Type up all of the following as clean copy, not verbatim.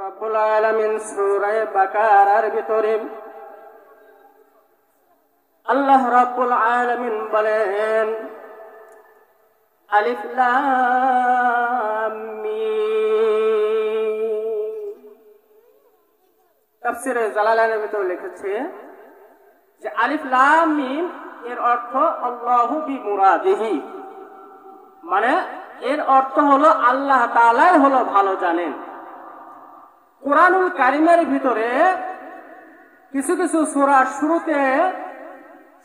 রব্বুল আলামিন সূরা বাকারার ভিতরে আল্লাহ রব্বুল আলামিন বলেন আলিফ লাম মিম। তাফসীরে জালালাইনের ভিতরে লিখেছে যে আলিফ লাম মিম এর অর্থ আল্লাহু বিমুরাদিহি, মানে এর অর্থ হলো আল্লাহ তাআলাই হলো ভালো জানেন। কুরআনুল কারীমের ভিতরে কিছু কিছু সূরার শুরুতে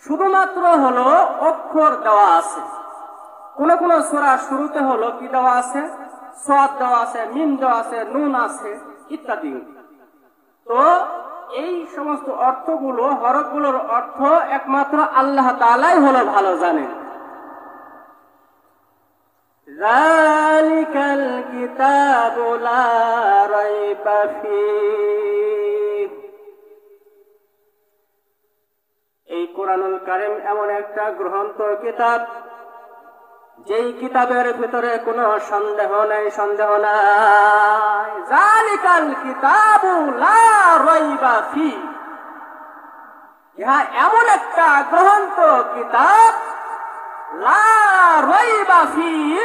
শুধুমাত্র হলো অক্ষর দেওয়া আছে, কোন কোন সূরার শুরুতে হলো কি দেওয়া আছে, সাদ দেওয়া আছে, মিম দেওয়া আছে, নুন আছে ইত্যাদি। তো এই সমস্ত অর্থগুলো, হরফগুলোর অর্থ একমাত্র আল্লাহ তাআলাই হলো ভালো জানেন। যালিকাল কিতাবু লা রাইবা ফীহ। এই কুরআনুল কারীম এমন একটা গ্রন্থ কিতাব, যেই কিতাবের ভিতরে কোনো সন্দেহ নাই, সন্দেহ নাই। যালিকাল কিতাবু লা রাইবা ফীহ, ইহা এমন একটা গ্রন্থ কিতাব, লা রাইবা ফীহ,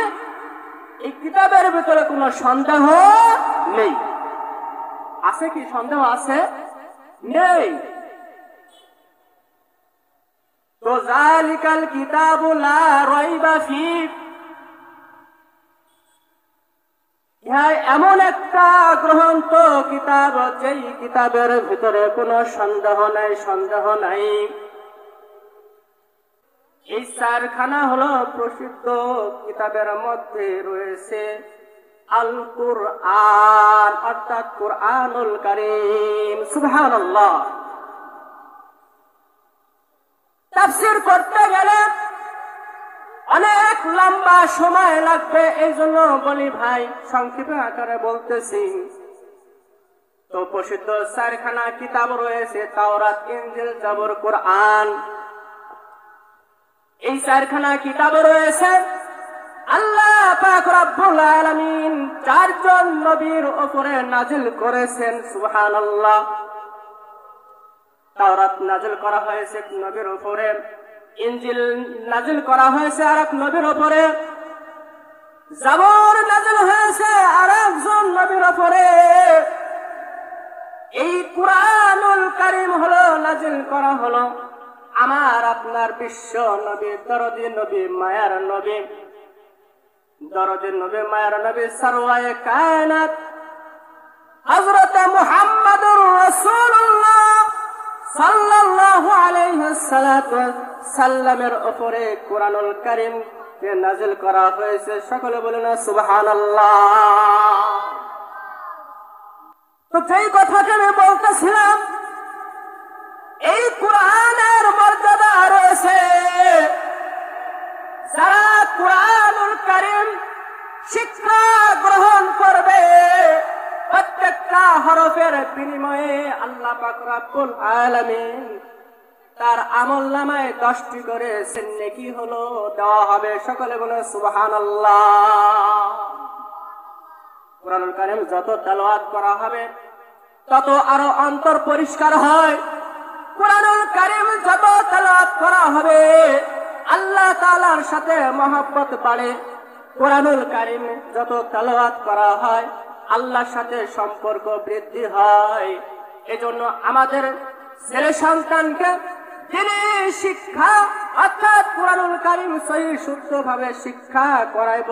এই কিতাবের ভিতরে কোনো সন্দেহ নেই। আছে কি সন্দেহ? আছে? নেই। তো যালিকাল কিতাবু লা রাইবা ফীহ, ইহা এমন একটা গ্রন্থ কিতাব, যেই কিতাবের ভিতরে কোনো সন্দেহ নাই, সন্দেহ নাই। এই চারখানা হলো প্রসিদ্ধ কিতাবের মধ্যে রয়েছে আল কুরআন, অর্থাৎ কুরআনুল কারীম। সুবহানাল্লাহ। তাফসীর করতে গেলে অনেক লম্বা সময় লাগবে, এই জন্য বলি ভাই সংক্ষেপে আকারে বলতেছি। তো প্রসিদ্ধ চারখানা কিতাব রয়েছে, তাওরাত, ইনজিল, জবর, কুরআন। এই চারখানা কিতাব রয়েছে আল্লাহ পাক রব্বুল আলামিন চারজন নবীর উপরে নাজিল করেছেন। সুবহানাল্লাহ। তাওরাত নাজিল করা হয়েছে এক নবীর উপরে, ইনজিল নাজিল করা হয়েছে আরেক নবীর উপরে, জবর নাজিল হয়েছে আরেকজন নবীর উপরে। এই কুরআনুল কারীম হলো নাজিল করা হলো আমার আপনার বিশ্ব নবী, দরদি নবী, মায়ার নবী, দরদি নবী, মায়ার নবী, সরওয়ায়ে কায়নাত হযরত মুহাম্মদুর রাসূলুল্লাহ সাল্লাল্লাহু আলাইহি সাল্লামের উপরে কুরআনুল কারীম কে নাজিল করা হয়েছে। সকলে বলেন সুবহানাল্লাহ। তো যেই কথাটা আমি বলতেছিলাম, এই কুরআনের মর্যাদা রয়েছে, যারা কুরআনুল কারীম শিক্ষা গ্রহণ করবে, প্রত্যেকটা হরফের বিনিময়ে আল্লাহ পাক রব্বুল আলামিন তার আমলনামায় 10টি করে নেকি হলো দেওয়া হবে। সকলে বলে সুবহানাল্লাহ। কুরআনুল কারীম যত তেলাওয়াত করা হবে তত আরো অন্তর পরিষ্কার হয়। কুরআনুল কারীম যত তেলাওয়াত করা হবে আল্লাহ তাআলার সাথে মহব্বত বাড়ে। কুরআনুল কারীম যত তেলাওয়াত করা হয় আল্লাহর সাথে সম্পর্ক বৃদ্ধি হয়। এজন্য আমাদের ছেলে সন্তানকে দ্বীনি শিক্ষা অর্থাৎ কুরআনুল কারীম সহি শুদ্ধভাবে শিক্ষা করাইব।